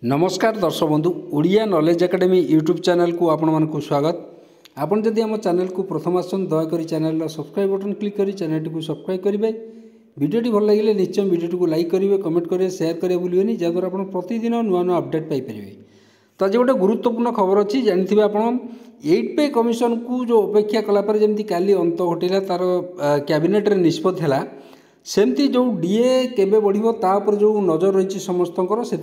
नमस्कार दर्शक बंधु Odia knowledge academy YouTube channel को आपण मानक स्वागत। आपन जदि आम चैनल को प्रथम आसन दयाकोरी चैनल सब्सक्राइब बटन क्लिक करी चैनल को सब्सक्राइब करेंगे। वीडियो भल लगे निश्चय वीडियो को लाइक करेंगे, कमेंट करेंगे, शेयर करेंगे भूलें जहाँद्वारा आप प्रतिदिन नुआ नुआ अपडेट पाइपर। तो आज गोटे गुरुत्वपूर्ण खबर अच्छी जानते आप 8 पे कमिशन को जो अपेक्षा कलापर जमी काली अंत घटेगा तार कैबिनेट निष्पत्ति है सेमती जो डीए केबे बढ़िबो ता पर जो नजर रही समस्तंकर से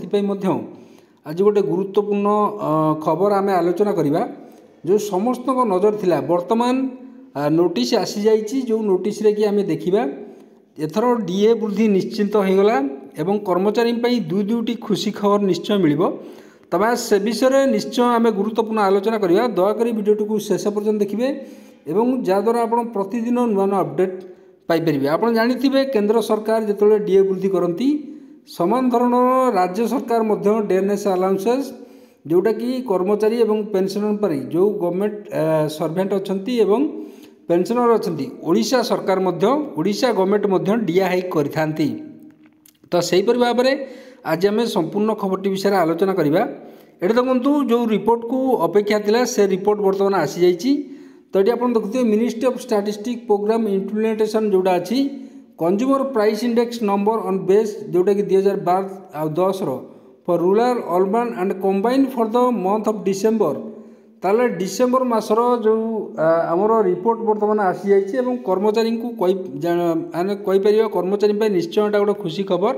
आज गोटे गुरुत्वपूर्ण खबर आम आलोचना करवा जो समस्त नजर थिला वर्तमान नोटिस आसी जाइए जो नोटिस रे कि आम देखा एथर डीए वृद्धि निश्चिंत होगला एवं कर्मचारी दुईटी खुशी खबर निश्चय मिलिबो। तबे से विषय निश्चय आम गुरुत्वपूर्ण आलोचना करवा। दयाकोरी वीडियो को शेष पर्यंत देखिए एवं जहाँद्वारा आप प्रतिदिन नुआ नुआ अपडेट पाइपर। आप जानी केंद्र सरकार जिते डीए वृद्धि करती समान धरण राज्य सरकार डेयरनेस अलाउंसेस जोटा कि कर्मचारी एवं पेंशनर पर जो गवर्नमेंट सर्वेंट अच्छा पेंशनर अच्छा ओडिशा सरकार ओडिशा गवर्नमेंट डीए हाइक करि। तो सहीपरि भाव में आज आम संपूर्ण खबर विषय आलोचना करवा। ये देखो जो रिपोर्ट को अपेक्षा थिला से रिपोर्ट बर्तमान आसी जाइए। तो ये आप देखुए ministry of statistics programme implementation जोटा अच्छी consumer price index number on base जोटा कि 2012-10 for rural urban and combine for the month of December ताले डिसेंबर मासर जो आमर रिपोर्ट बर्तमान आसी जाइए कर्मचारी को कहीपर कर्मचारी निश्चय गोटे खुशी खबर।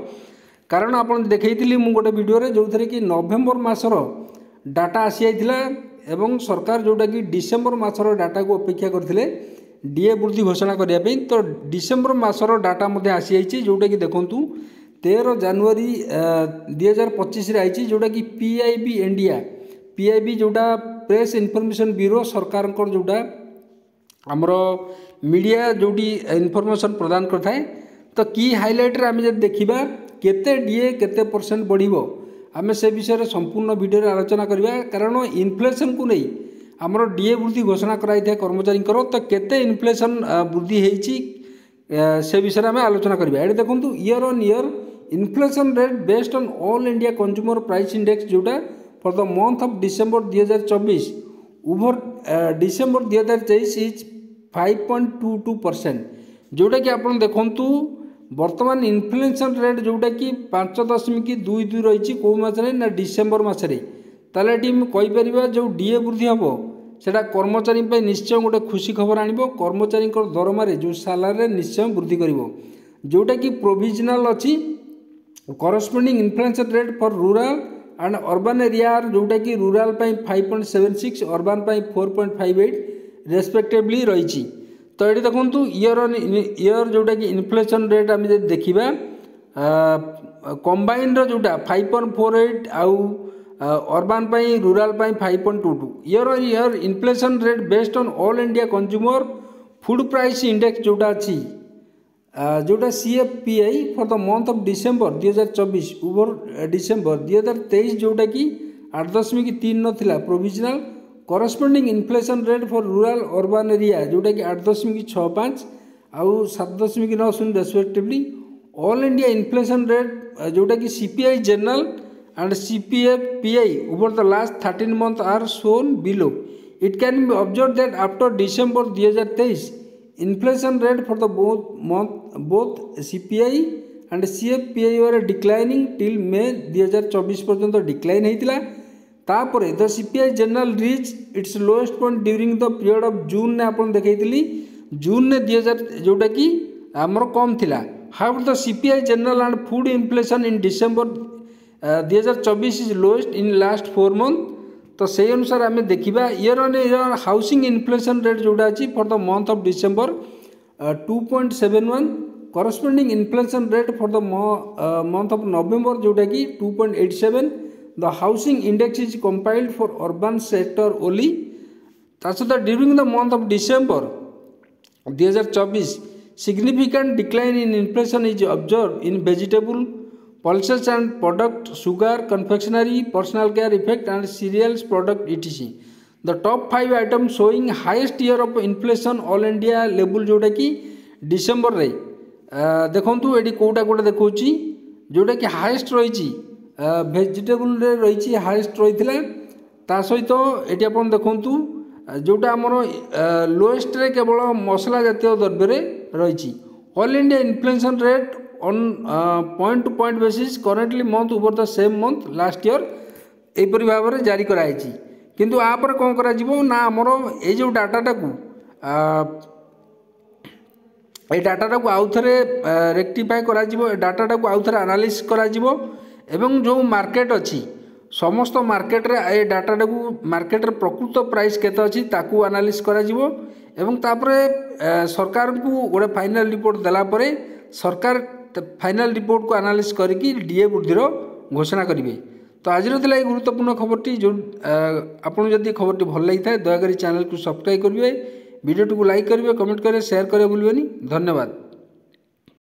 कारण आप देखी मुझे गोटे वीडियो जो थे कि नवेम्बर मासर डाटा आसी जाइए एवं सरकार जोटा कि डिसेंबर मासर डाटा को अपेक्षा करते डीए वृद्धि घोषणा करने। तो डिसेंबर मासर डाटा आसी जाइए जोटा कि देखूँ 13 जनवरी 2025 आई जोटा कि पीआईबी इंडिया पीआईबी जोटा प्रेस इनफॉरमेशन ब्यूरो सरकार जोटा आमर मीडिया जोटी इनफॉरमेशन प्रदान करता है। तो की हाइलाइट आम जब देखा केते डीए केते परसेंट बढ़िबो आम से विषय संपूर्ण वीडियो आलोचना करवा। कारण इन्फ्लेशन को नहीं आमर डीए वृद्धि घोषणा कराई कर्मचारी तो केते इन्फ्लेशन वृद्धि होती से विषय आम आलोचना करवा। ये देखो year on year inflation rate based on all India consumer price index जोटा for the month of December 2024 over December 2023 is 5.22% जोटा कि आप देखु वर्तमान इन्फ्लेशन रेट जोटा कि 5.22 रही कौ मसरे ना डिसेंबर मसरे ताले कहीपर जो डीए वृद्धि हम सेटा कर्मचारी निश्चय गोटे खुशी खबर आणिबो। कर्मचारी दरमारे जो सालारी निश्चय वृद्धि करिवो जोटा कि प्रोविजनल अच्छी corresponding inflation rate for rural and urban area जोटा कि रूरल 5.76 अर्बन 4.58 रेस्पेक्टिवली रही। तो ये देखो ईयर ऑन ईयर जोटा कि इन्फ्लेशन रेट आम देखा कंबाइन जोटा 5.48 आउ urban rural 5.22 year on year inflation rate based on all India consumer food price index जोटा अच्छी जोटा CFPI for the month of December 2024 over December 2023 जोटा कि 8.3 नाला provisional corresponding inflation rate for rural urban area जोटा कि 8.65 आउ 7.90 respectively all India inflation rate जोटा कि CPI general and CPFPI over the last 13 months are shown below. It can be observed that after December 2023, inflation rate for the both CPI and CFPI were declining till May 2024 पर्यंत decline होता। तापरे the CPI general reached its lowest point during the period of June ने आपन देखैतिली जून ने 2000 जोटा कि हमर कम थिला। However the CPI general and food inflation in December 2024 is lowest in last 4 month. तो से अनुसार आम देखा year on year housing inflation rate जोटा अच्छी for the month of December 2.71 corresponding inflation rate for the month of November जोटा कि 2.87 the housing index is compiled for urban sector only. ताछदा during the month of December 2024 significant decline in inflation is observe in vegetable pulses and product sugar confectionery personal care effect and cereals product etc. The top 5 items showing highest year of inflation all India level जोटा कि December रे देखंतु AD Kota Kota देखौची जोटा कि highest रही vegetable रही highest रही ता सहित ये आप देखु जोटा आमर लोएस्ट रे केवल मसला जातीय द्रव्य रही all India inflation rate on point two point basis currently month over the same month last year यहपरी भाव में जारी कराई किंतु आपर कौन करा ना आमर ये जो डाटाटा को ये डाटाटा को आउ थे रेक्टिफाए करा डाटाटा को आउ थे एनालिसिस करा एवं जो मार्केट अच्छी समस्त मार्केट रे ए डाटाटा को मार्केट रे प्रकृत प्राइस केते अच्छी ताकू एनालिसिस करा एवं तापरे सरकार को गोटे फाइनल रिपोर्ट देला परे सरकार फाइनल रिपोर्ट को एनालिसिस करके डीए वृद्धि घोषणा करेंगे। तो आज गुरुत्वपूर्ण खबरटी जो आपको जदि खबरटी भल लगी था दयाकोरी चैनल को सब्सक्राइब करेंगे वीडियो को लाइक करेंगे कमेंट करेंगे शेयर करेंगे भूलें। धन्यवाद।